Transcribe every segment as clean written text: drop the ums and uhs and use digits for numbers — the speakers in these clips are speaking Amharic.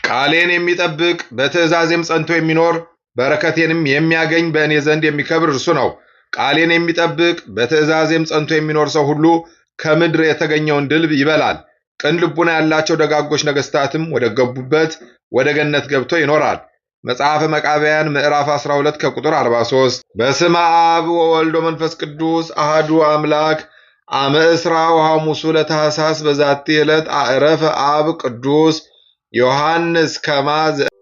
ቃሌን የሚጠብቅ በትእዛዜም ጸንቶ የሚኖር በረከቴንም የሚያገኝ በእኔ ዘንድ የሚከብር እርሱ ነው። ቃሌን የሚጠብቅ በትእዛዜም ጸንቶ የሚኖር ሰው ሁሉ ከምድር የተገኘውን ድል ይበላል። ቅን ልቡና ያላቸው ደጋጎች ነገሥታትም ወደ ገቡበት ወደ ገነት ገብቶ ይኖራል። መጽሐፈ መቃብያን ምዕራፍ 12 ከቁጥር 43። በስመ አብ ወወልድ ወመንፈስ ቅዱስ አህዱ አምላክ አመ እስራ ወሐሙሱ ለታኅሳስ በዛቲ ዕለት አዕረፈ አብ ቅዱስ ዮሐንስ ከማ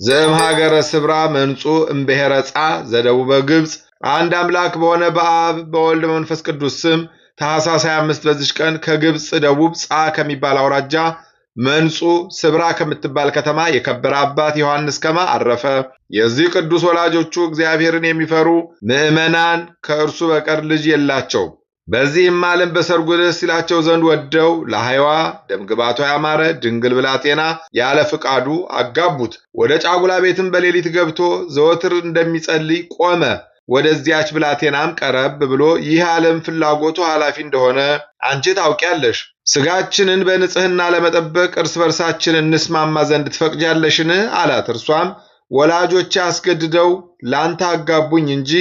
ዘእምሀገረ ስብራ መንጹእ እምብሔረ ጻ ዘደቡበ ግብፅ። አንድ አምላክ በሆነ በአብ በወልድ በመንፈስ ቅዱስ ስም ታኅሳስ 25 በዚች ቀን ከግብፅ ደቡብ ጻ ከሚባል አውራጃ መንጹእ ስብራ ከምትባል ከተማ የከበረ አባት ዮሐንስ ከማ አረፈ። የዚህ ቅዱስ ወላጆቹ እግዚአብሔርን የሚፈሩ ምዕመናን ከእርሱ በቀር ልጅ የላቸውም። በዚህም ዓለም በሰርጉ ደስ ይላቸው ዘንድ ወደው ለሐይዋ ደምግባቷ ያማረ ድንግል ብላቴና ያለ ፍቃዱ አጋቡት። ወደ ጫጉላ ቤትም በሌሊት ገብቶ ዘወትር እንደሚጸልይ ቆመ። ወደዚያች ብላቴናም ቀረብ ብሎ ይህ ዓለም ፍላጎቱ ኃላፊ እንደሆነ አንቺ ታውቂያለሽ። ሥጋችንን በንጽሕና ለመጠበቅ እርስ በርሳችን እንስማማ ዘንድ ትፈቅጃለሽን? አላት። እርሷም ወላጆቼ አስገድደው ላንተ አጋቡኝ እንጂ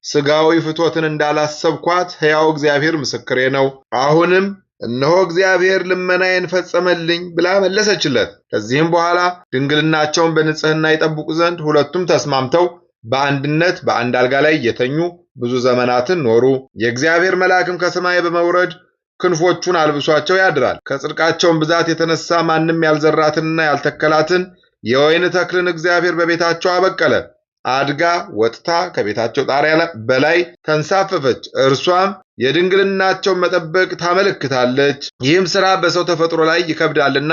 ሥጋዊ ፍቶትን እንዳላሰብኳት ሕያው እግዚአብሔር ምስክሬ ነው። አሁንም እነሆ እግዚአብሔር ልመናዬን ፈጸመልኝ ብላ መለሰችለት። ከዚህም በኋላ ድንግልናቸውን በንጽሕና ይጠብቁ ዘንድ ሁለቱም ተስማምተው በአንድነት በአንድ አልጋ ላይ እየተኙ ብዙ ዘመናትን ኖሩ። የእግዚአብሔር መልአክም ከሰማይ በመውረድ ክንፎቹን አልብሷቸው ያድራል። ከጽድቃቸውም ብዛት የተነሳ ማንም ያልዘራትንና ያልተከላትን የወይን ተክልን እግዚአብሔር በቤታቸው አበቀለ። አድጋ ወጥታ ከቤታቸው ጣሪያ በላይ ተንሳፈፈች። እርሷም የድንግልናቸውን መጠበቅ ታመለክታለች። ይህም ሥራ በሰው ተፈጥሮ ላይ ይከብዳልና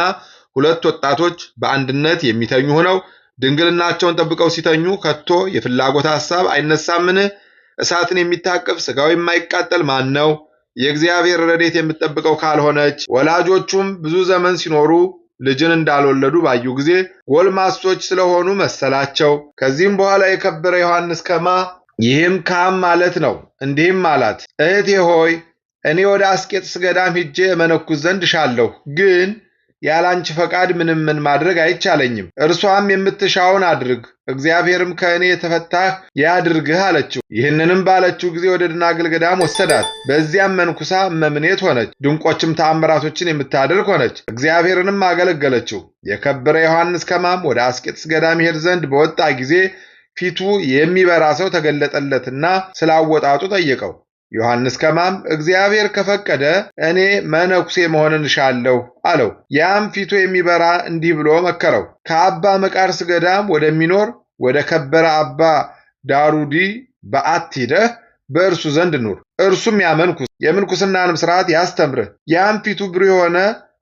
ሁለት ወጣቶች በአንድነት የሚተኙ ሆነው ድንግልናቸውን ጠብቀው ሲተኙ ከቶ የፍላጎት ሐሳብ አይነሳምን? እሳትን የሚታቀፍ ሥጋው የማይቃጠል ማን ነው? የእግዚአብሔር ረድኤት የምትጠብቀው ካልሆነች። ወላጆቹም ብዙ ዘመን ሲኖሩ ልጅን እንዳልወለዱ ባዩ ጊዜ ጎልማሶች ስለሆኑ መሰላቸው። ከዚህም በኋላ የከበረ ዮሐንስ ከማ ይህም ካም ማለት ነው፣ እንዲህም አላት፣ እህቴ ሆይ እኔ ወደ አስቄጥስ ገዳም ሄጄ እመነኩስ ዘንድ እሻለሁ፣ ግን ያላንቺ ፈቃድ ምንም ማድረግ አይቻለኝም። እርሷም የምትሻውን አድርግ፣ እግዚአብሔርም ከእኔ የተፈታህ ያድርግህ አለችው። ይህንንም ባለችው ጊዜ ወደ ደናግል ገዳም ወሰዳት። በዚያም መንኩሳ እመምኔት ሆነች። ድንቆችም ተአምራቶችን የምታደርግ ሆነች። እግዚአብሔርንም አገለገለችው። የከበረ ዮሐንስ ከማም ወደ አስቄጥስ ገዳም ይሄድ ዘንድ በወጣ ጊዜ ፊቱ የሚበራ ሰው ተገለጠለትና ስላወጣጡ ጠየቀው። ዮሐንስ ከማም እግዚአብሔር ከፈቀደ እኔ መነኩሴ መሆንን እሻለሁ አለው። ያም ፊቱ የሚበራ እንዲህ ብሎ መከረው። ከአባ መቃርስ ገዳም ወደሚኖር ወደ ከበረ አባ ዳሩዲ በዓት ሂደህ በእርሱ ዘንድ ኑር። እርሱም ያመንኩስ የምንኩስናንም ሥርዓት ያስተምርህ። ያም ፊቱ ብሩህ የሆነ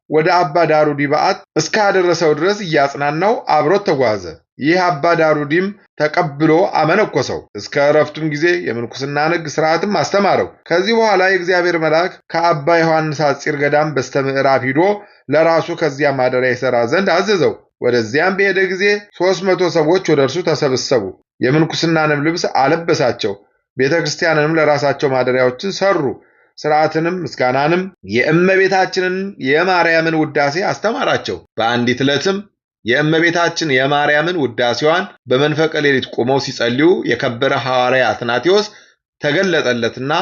ወደ አባ ዳሩዲ በዓት እስካደረሰው ድረስ እያጽናናው አብሮት ተጓዘ። ይህ አባ ዳሩዲም ተቀብሎ አመነኮሰው። እስከ ዕረፍቱም ጊዜ የምንኩስና ሕግ ሥርዓትም አስተማረው። ከዚህ በኋላ የእግዚአብሔር መልአክ ከአባ ዮሐንስ አጺር ገዳም በስተምዕራብ ሂዶ ለራሱ ከዚያ ማደሪያ ይሠራ ዘንድ አዘዘው። ወደዚያም በሄደ ጊዜ 300 ሰዎች ወደ እርሱ ተሰበሰቡ። የምንኩስናንም ልብስ አለበሳቸው። ቤተ ክርስቲያንንም ለራሳቸው ማደሪያዎችን ሠሩ። ሥርዓትንም ምስጋናንም የእመቤታችንን የማርያምን ውዳሴ አስተማራቸው። በአንዲት ዕለትም የእመቤታችን የማርያምን ውዳሴዋን በመንፈቀ ሌሊት ቆመው ሲጸልዩ የከበረ ሐዋርያ አትናቴዎስ ተገለጠለትና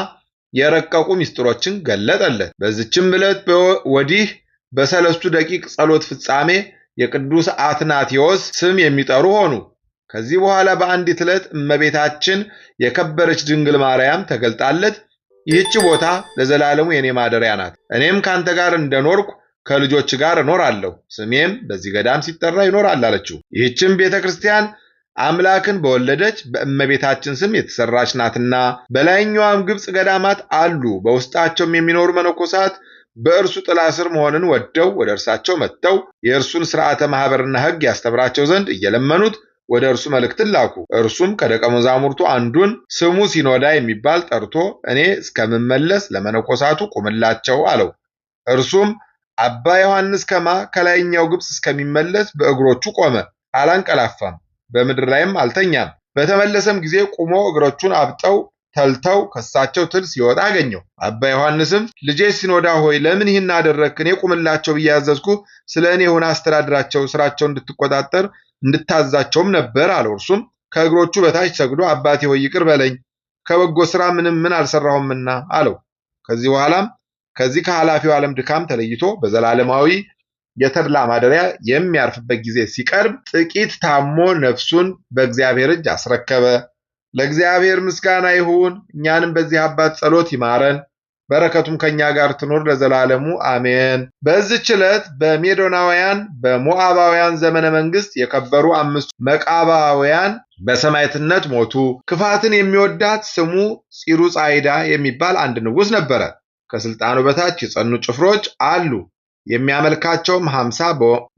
የረቀቁ ምስጢሮችን ገለጠለት። በዚችም ዕለት ወዲህ በሰለስቱ ደቂቅ ጸሎት ፍጻሜ የቅዱስ አትናቴዎስ ስም የሚጠሩ ሆኑ። ከዚህ በኋላ በአንዲት ዕለት እመቤታችን የከበረች ድንግል ማርያም ተገልጣለት ይህች ቦታ ለዘላለሙ የኔ ማደሪያ ናት፣ እኔም ካንተ ጋር እንደኖርኩ ከልጆች ጋር እኖራለሁ፣ ስሜም በዚህ ገዳም ሲጠራ ይኖራል አለችው። ይህችም ቤተ ክርስቲያን አምላክን በወለደች በእመቤታችን ስም የተሰራች ናትና። በላይኛዋም ግብፅ ገዳማት አሉ። በውስጣቸውም የሚኖሩ መነኮሳት በእርሱ ጥላ ስር መሆንን ወደው ወደ እርሳቸው መጥተው የእርሱን ሥርዓተ ማኅበርና ሕግ ያስተምራቸው ዘንድ እየለመኑት ወደ እርሱ መልእክትን ላኩ። እርሱም ከደቀ መዛሙርቱ አንዱን ስሙ ሲኖዳ የሚባል ጠርቶ እኔ እስከምመለስ ለመነኮሳቱ ቁምላቸው አለው። እርሱም አባ ዮሐንስ ከማ ከላይኛው ግብፅ እስከሚመለስ በእግሮቹ ቆመ፣ አላንቀላፋም፣ በምድር ላይም አልተኛም። በተመለሰም ጊዜ ቁሞ እግሮቹን አብጠው ተልተው ከሳቸው ትል ሲወጣ አገኘው። አባ ዮሐንስም ልጄ ሲኖዳ ሆይ ለምን ይህን አደረግክ? እኔ ቁምላቸው ብዬ ያዘዝኩ ስለ እኔ ሆነ አስተዳድራቸው፣ ስራቸውን እንድትቆጣጠር እንድታዛቸውም ነበር አለው። እርሱም ከእግሮቹ በታች ሰግዶ አባቴ ሆይ ይቅር በለኝ ከበጎ ሥራ ምን አልሰራሁምና አለው። ከዚህ በኋላም ከዚህ ከኃላፊው ዓለም ድካም ተለይቶ በዘላለማዊ የተድላ ማደሪያ የሚያርፍበት ጊዜ ሲቀርብ ጥቂት ታሞ ነፍሱን በእግዚአብሔር እጅ አስረከበ። ለእግዚአብሔር ምስጋና ይሁን። እኛንም በዚህ አባት ጸሎት ይማረን፣ በረከቱም ከኛ ጋር ትኖር ለዘላለሙ አሜን። በዚህች ዕለት በሜዶናውያን በሞዓባውያን ዘመነ መንግስት የከበሩ 5 መቃባውያን በሰማዕትነት ሞቱ። ክፋትን የሚወዳት ስሙ ፂሩጻይዳ የሚባል አንድ ንጉሥ ነበረ። ከስልጣኑ በታች የጸኑ ጭፍሮች አሉ። የሚያመልካቸውም 50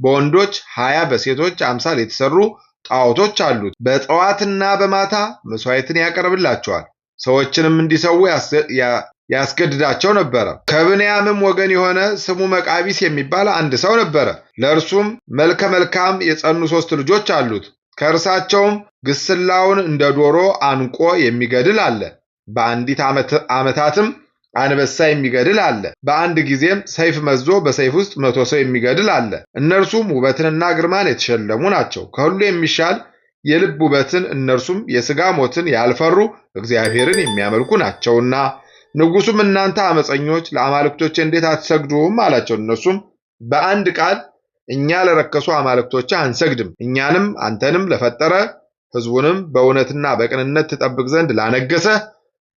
በወንዶች 20 በሴቶች አምሳል የተሰሩ ጣዖቶች አሉት። በጠዋትና በማታ መስዋዕትን ያቀርብላቸዋል። ሰዎችንም እንዲሰዉ ያስገድዳቸው ነበረ። ከብንያምም ወገን የሆነ ስሙ መቃቢስ የሚባል አንድ ሰው ነበረ። ለእርሱም መልከ መልካም የጸኑ 3 ልጆች አሉት። ከእርሳቸውም ግስላውን እንደ ዶሮ አንቆ የሚገድል አለ። በአንዲት ዓመታትም አንበሳ የሚገድል አለ። በአንድ ጊዜም ሰይፍ መዞ በሰይፍ ውስጥ 100 ሰው የሚገድል አለ። እነርሱም ውበትንና ግርማን የተሸለሙ ናቸው። ከሁሉ የሚሻል የልብ ውበትን እነርሱም የሥጋ ሞትን ያልፈሩ እግዚአብሔርን የሚያመልኩ ናቸውና። ንጉሡም እናንተ አመፀኞች ለአማልክቶች እንዴት አትሰግዱም አላቸው። እነርሱም በአንድ ቃል እኛ ለረከሱ አማልክቶች አንሰግድም፣ እኛንም አንተንም ለፈጠረ ሕዝቡንም በእውነትና በቅንነት ትጠብቅ ዘንድ ላነገሰ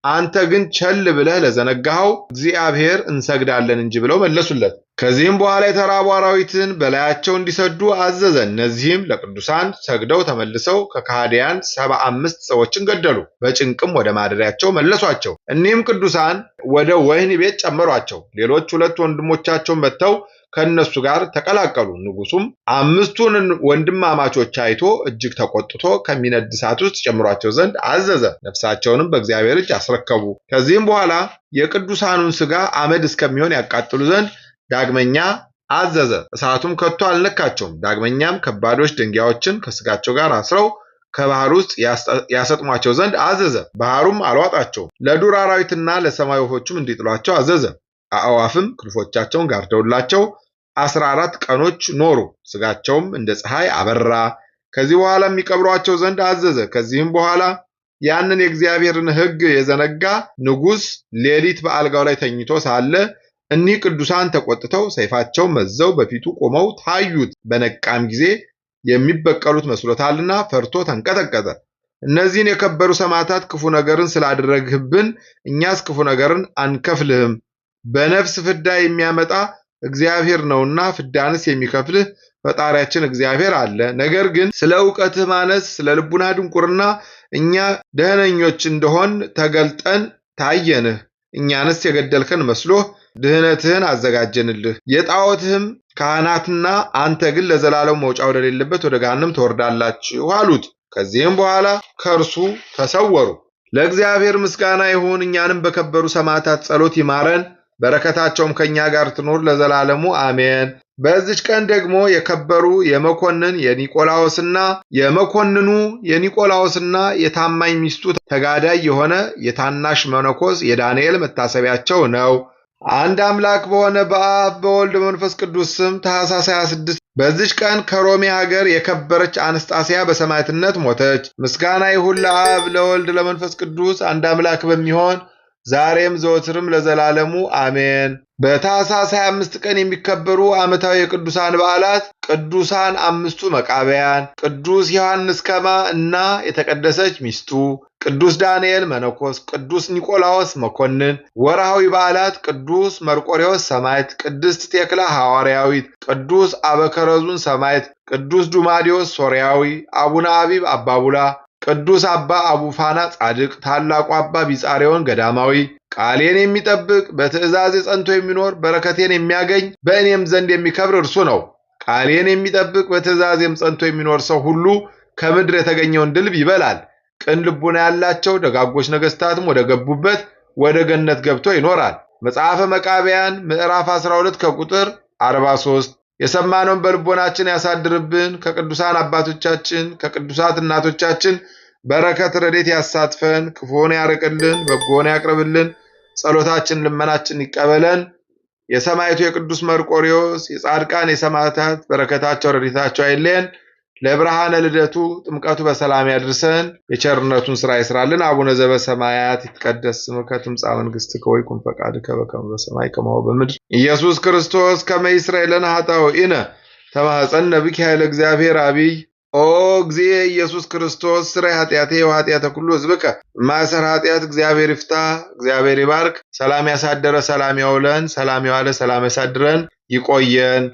አንተ ግን ቸል ብለህ ለዘነጋኸው እግዚአብሔር እንሰግዳለን እንጂ ብለው መለሱለት። ከዚህም በኋላ የተራቡ አራዊትን በላያቸው እንዲሰዱ አዘዘ። እነዚህም ለቅዱሳን ሰግደው ተመልሰው ከካህዲያን 75 ሰዎችን ገደሉ። በጭንቅም ወደ ማደሪያቸው መለሷቸው። እኒህም ቅዱሳን ወደ ወህኒ ቤት ጨመሯቸው። ሌሎች 2 ወንድሞቻቸውን መጥተው ከእነሱ ጋር ተቀላቀሉ። ንጉሡም 5ቱን ወንድማማቾች አይቶ እጅግ ተቆጥቶ ከሚነድ እሳት ውስጥ ጨምሯቸው ዘንድ አዘዘ። ነፍሳቸውንም በእግዚአብሔር እጅ አስረከቡ። ከዚህም በኋላ የቅዱሳኑን ሥጋ አመድ እስከሚሆን ያቃጥሉ ዘንድ ዳግመኛ አዘዘ። እሳቱም ከቶ አልነካቸውም። ዳግመኛም ከባዶች ድንጋዮችን ከሥጋቸው ጋር አስረው ከባህር ውስጥ ያሰጥሟቸው ዘንድ አዘዘ። ባህሩም አልዋጣቸውም። ለዱር አራዊትና ለሰማይ ወፎችም እንዲጥሏቸው አዘዘ። አዕዋፍም ክንፎቻቸውን ጋርደውላቸው 14 ቀኖች ኖሩ። ሥጋቸውም እንደ ፀሐይ አበራ። ከዚህ በኋላ የሚቀብሯቸው ዘንድ አዘዘ። ከዚህም በኋላ ያንን የእግዚአብሔርን ሕግ የዘነጋ ንጉሥ ሌሊት በአልጋው ላይ ተኝቶ ሳለ እኒህ ቅዱሳን ተቆጥተው ሰይፋቸውን መዘው በፊቱ ቆመው ታዩት። በነቃም ጊዜ የሚበቀሉት መስሎታልና ፈርቶ ተንቀጠቀጠ። እነዚህን የከበሩ ሰማዕታት ክፉ ነገርን ስላደረግህብን እኛስ ክፉ ነገርን አንከፍልህም። በነፍስ ፍዳ የሚያመጣ እግዚአብሔር ነውና ፍዳንስ የሚከፍልህ ፈጣሪያችን እግዚአብሔር አለ። ነገር ግን ስለ ዕውቀትህ ማነስ፣ ስለ ልቡና ድንቁርና እኛ ደህነኞች እንደሆን ተገልጠን ታየንህ። እኛንስ የገደልከን መስሎህ ድህነትህን አዘጋጀንልህ። የጣዖትህም ካህናትና አንተ ግን ለዘላለም መውጫ ወደሌለበት ወደ ገሃነም ትወርዳላችሁ አሉት። ከዚህም በኋላ ከእርሱ ተሰወሩ። ለእግዚአብሔር ምስጋና ይሁን። እኛንም በከበሩ ሰማዕታት ጸሎት ይማረን፣ በረከታቸውም ከኛ ጋር ትኖር ለዘላለሙ አሜን። በዚች ቀን ደግሞ የከበሩ የኒቆላዎስና የታማኝ ሚስቱ ተጋዳይ የሆነ የታናሽ መነኮስ የዳንኤል መታሰቢያቸው ነው። አንድ አምላክ በሆነ በአብ በወልድ በመንፈስ ቅዱስ ስም ታኅሳስ 26 በዚች ቀን ከሮሜ ሀገር የከበረች አንስጣስያ በሰማዕትነት ሞተች። ምስጋና ይሁን ለአብ ለወልድ ለመንፈስ ቅዱስ አንድ አምላክ በሚሆን ዛሬም ዘወትርም ለዘላለሙ አሜን። በታኅሳስ 25 ቀን የሚከበሩ ዓመታዊ የቅዱሳን በዓላት ቅዱሳን 5ቱ መቃብያን፣ ቅዱስ ዮሐንስ ከማ እና የተቀደሰች ሚስቱ፣ ቅዱስ ዳንኤል መነኮስ፣ ቅዱስ ኒቆላዎስ መኮንን። ወርሃዊ በዓላት ቅዱስ መርቆሬዎስ ሰማዕት፣ ቅድስት ቴክላ ሐዋርያዊት፣ ቅዱስ አበከረዙን ሰማዕት፣ ቅዱስ ዱማዲዮስ ሶርያዊ፣ አቡነ አቢብ አባቡላ፣ ቅዱስ አባ አቡፋና ጻድቅ፣ ታላቁ አባ ቢጻሬዎን ገዳማዊ። ቃሌን የሚጠብቅ በትእዛዜ ጸንቶ የሚኖር በረከቴን የሚያገኝ በእኔም ዘንድ የሚከብር እርሱ ነው። ቃሌን የሚጠብቅ በትእዛዜም ጸንቶ የሚኖር ሰው ሁሉ ከምድር የተገኘውን ድልብ ይበላል። ቅን ልቡና ያላቸው ደጋጎች ነገሥታትም ወደ ገቡበት ወደ ገነት ገብቶ ይኖራል። መጽሐፈ መቃብያን ምዕራፍ 12 ከቁጥር 43። የሰማነውን በልቦናችን ያሳድርብን። ከቅዱሳን አባቶቻችን ከቅዱሳት እናቶቻችን በረከት ረድኤት ያሳትፈን። ክፉውን ያርቅልን፣ በጎውን ያቅርብልን። ጸሎታችን ልመናችን ይቀበለን። የሰማዕቱ የቅዱስ መርቆሬዎስ የጻድቃን የሰማዕታት በረከታቸው ረድኤታቸው አይለየን ለብርሃነ ልደቱ ጥምቀቱ በሰላም ያድርሰን። የቸርነቱን ሥራ ይስራልን። አቡነ ዘበሰማያት ይትቀደስ ስምከ ትምጻእ መንግሥትከ ወይኩን ፈቃድከ በከመ በሰማይ ከማሁ በምድር ኢየሱስ ክርስቶስ ከመ ይስረይ ለነ ኃጣውኢነ ተማኅፀነ ብከ ኃይለ እግዚአብሔር አብይ ኦ እግዚእ ኢየሱስ ክርስቶስ ስራይ ኃጢአቴ ወኃጢአተ ኩሉ ሕዝብከ ማሰር ኃጢአት እግዚአብሔር ይፍታ። እግዚአብሔር ይባርክ። ሰላም ያሳደረ ሰላም ያውለን፣ ሰላም ያዋለ ሰላም ያሳድረን። ይቆየን።